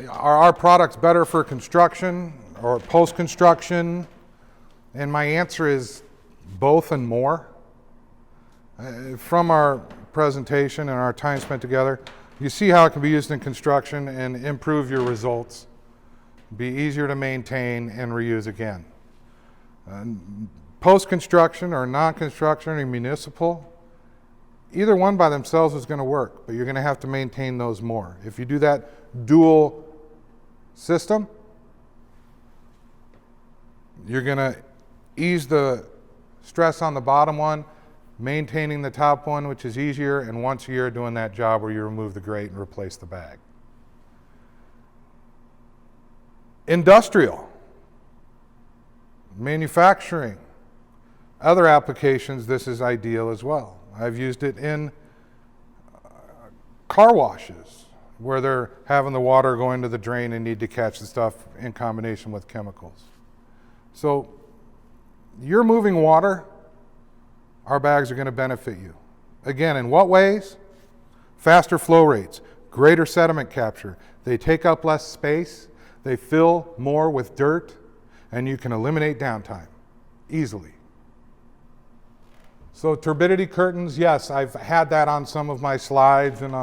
are our products better for construction or post-construction? And my answer is both and more. From our presentation and our time spent together, you see how it can be used in construction and improve your results, be easier to maintain and reuse again. Post-construction or non-construction or municipal, either one by themselves is going to work, but you're going to have to maintain those more. If you do that dual system, you're going to ease the stress on the bottom one, maintaining the top one, which is easier, and once a year doing that job where you remove the grate and replace the bag. Industrial, manufacturing, other applications, this is ideal as well. I've used it in car washes where they're having the water go into the drain and need to catch the stuff in combination with chemicals. So you're moving water, our bags are going to benefit you. Again, in what ways? Faster flow rates, greater sediment capture. They take up less space, they fill more with dirt, and you can eliminate downtime easily. So turbidity curtains, yes, I've had that on some of my slides and on